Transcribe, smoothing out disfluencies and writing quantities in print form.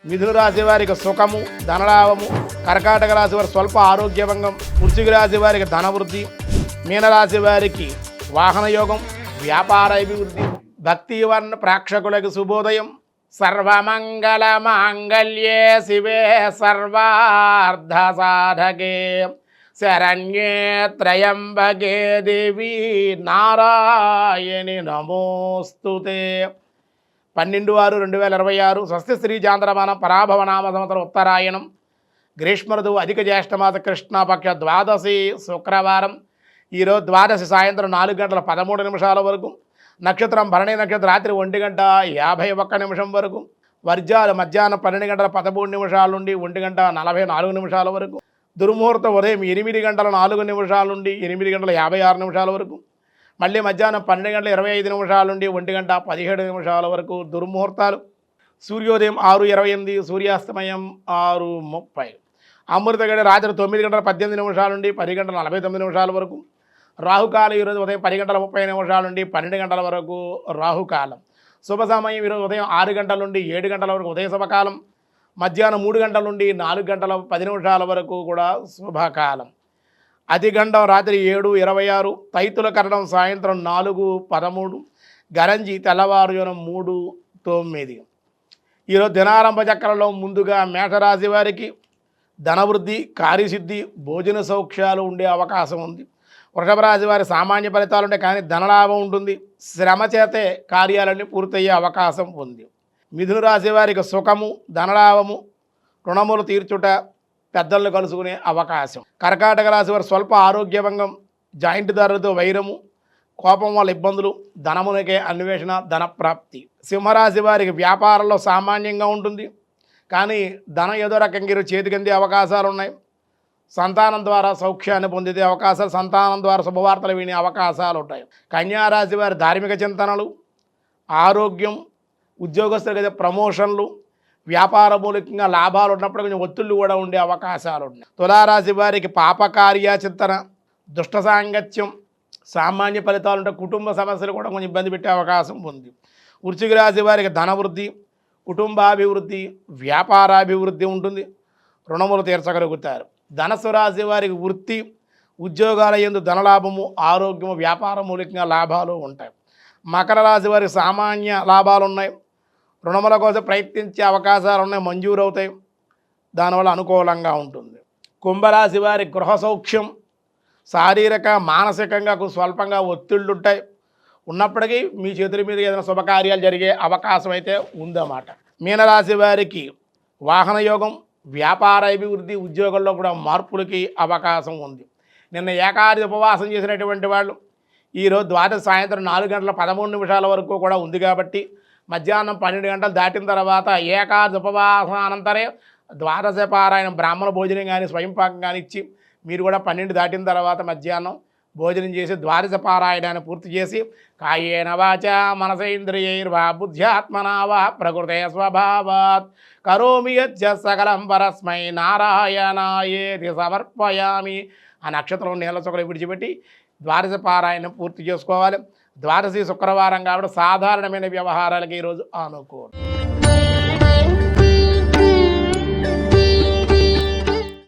మిథున రాశి వారికి సుఖము ధనలాభము, కర్కాటక రాశి వారికి స్వల్ప ఆరోగ్యభంగం, వృశ్చిక రాశి వారికి ధనవృద్ధి, మీనరాశి వారికి వాహన యోగం, వ్యాపార అభివృద్ధి. భక్తివర్ణ ప్రేక్షకులకు శుభోదయం. సర్వమంగళ మాంగళ్యే శివే సర్వార్థ సాధకే శరణ్యే త్రయంబకే దేవి నారాయణి నమోస్తుతే. 12/6/2026 స్వస్తి శ్రీ చాంద్రమానం పరాభవనామ సంవత్సరం ఉత్తరాయణం గ్రీష్మ ఋతువు అధిక జ్యేష్ఠమాస కృష్ణపక్ష ద్వాదశి శుక్రవారం. ఈరోజు ద్వాదశి సాయంత్రం 4:13 వరకు, నక్షత్రం భరణి నక్షత్రం రాత్రి 1:51 వరకు, వర్జాలు మధ్యాహ్నం 12:13 నుండి 1:44 వరకు, దుర్ముహూర్తం ఉదయం 8:04 నుండి 8:56 వరకు, మళ్ళీ మధ్యాహ్నం 12:25 నుండి 1:17 వరకు దుర్ముహూర్తాలు. సూర్యోదయం 6:28, సూర్యాస్తమయం 6:30. అమృత గడి రాత్రి 9:18 నుండి 10:49 వరకు. రాహుకాలం ఈరోజు ఉదయం 10:30 నుండి 12 వరకు రాహుకాలం. శుభ సమయం ఈరోజు ఉదయం 6 నుండి 7 వరకు ఉదయ శుభకాలం, మధ్యాహ్నం 3 నుండి 4:10 వరకు కూడా శుభకాలం. అతిగండం రాత్రి 7:26, తైతుల కరణం సాయంత్రం 4:13, గరంజి తెల్లవారుజామున 3:09. ఈరోజు దినారంభ చక్రంలో ముందుగా మేషరాశి వారికి ధనవృద్ధి, కార్యసిద్ధి, భోజన సౌఖ్యాలు ఉండే అవకాశం ఉంది. వృషభ రాశి వారి సామాన్య ఫలితాలు ఉంటాయి, కానీ ధనలాభం ఉంటుంది. శ్రమ చేతే కార్యాలన్నీ పూర్తయ్యే అవకాశం ఉంది. మిథున రాశి వారికి సుఖము ధనలాభము, రుణములు తీర్చుట, పెద్దలను కలుసుకునే అవకాశం. కర్కాటక రాశి వారి స్వల్ప ఆరోగ్యభంగం, జాయింట్ దారులతో వైరము, కోపం వల్ల ఇబ్బందులు, ధనమునకే అన్వేషణ, ధనప్రాప్తి. సింహరాశి వారికి వ్యాపారంలో సామాన్యంగా ఉంటుంది, కానీ ధనం ఏదో రకంగా చేతికి అందే అవకాశాలు ఉన్నాయి. సంతానం ద్వారా సౌఖ్యాన్ని పొందే అవకాశాలు, సంతానం ద్వారా శుభవార్తలు వినే అవకాశాలు ఉంటాయి. కన్యారాశి వారి ధార్మిక చింతనలు, ఆరోగ్యం, ఉద్యోగస్తులకైతే ప్రమోషన్లు, వ్యాపార మూలికంగా లాభాలు ఉన్నప్పుడు కొంచెం ఒత్తిళ్ళు కూడా ఉండే అవకాశాలు ఉన్నాయి. తులారాశి వారికి పాపకార్య చింతన, దుష్ట సాంగత్యం, సామాన్య ఫలితాలు ఉంటే కుటుంబ సమస్యలు కూడా కొంచెం ఇబ్బంది పెట్టే అవకాశం ఉంది. వృశ్చిక రాశి వారికి ధనవృద్ధి, కుటుంబాభివృద్ధి, వ్యాపారాభివృద్ధి ఉంటుంది, రుణములు తీర్చగలుగుతారు. ధనస్సు రాశి వారికి వృత్తి ఉద్యోగాల యందు ధనలాభము, ఆరోగ్యము, వ్యాపార మూలికంగా లాభాలు ఉంటాయి. మకర రాశి వారికి సామాన్య లాభాలు ఉన్నాయి, రుణముల కోసం ప్రయత్నించే అవకాశాలు ఉన్నాయి, మంజూరు అవుతాయి, దానివల్ల అనుకూలంగా ఉంటుంది. కుంభరాశి వారి గృహ సౌఖ్యం, శారీరక మానసికంగా స్వల్పంగా ఒత్తిళ్ళు ఉంటాయి, ఉన్నప్పటికీ మీ చేతుల మీద ఏదైనా శుభకార్యాలు జరిగే అవకాశం అయితే ఉందన్నమాట. మీనరాశి వారికి వాహన యోగం, వ్యాపార అభివృద్ధి, ఉద్యోగంలో కూడా మార్పులకి అవకాశం ఉంది. నిన్న ఏకాదశి ఉపవాసం చేసినటువంటి వాళ్ళు ఈరోజు ద్వాదశి సాయంత్రం 4:13 వరకు కూడా ఉంది కాబట్టి, మధ్యాహ్నం 12 గంటలు దాటిన తర్వాత ఏకాదశి ఉపవాసానంతరే ద్వాదశ పారాయణం బ్రాహ్మణ భోజనం కానీ స్వయంపాకం కానీ ఇచ్చి మీరు కూడా 12 దాటిన తర్వాత మధ్యాహ్నం భోజనం చేసి ద్వాదశ పారాయణాన్ని పూర్తి చేసి కాయేన వాచ మనసేంద్రియైర్వా బుద్ధ్యాత్మనా వా ప్రకృతే స్వభావాత్ కరోమి యజ్జ సకలం పరస్మై నారాయణాయేతి సమర్పయామి ఆ నక్షత్రం నీళ్ళ చుక్కలు విడిచిపెట్టి ద్వాదశ పారాయణం పూర్తి చేసుకోవాలి. ద్వాదశి శుక్రవారం కాబట్టి సాధారణమైన వ్యవహారాలకి ఈరోజు అనుకూలం.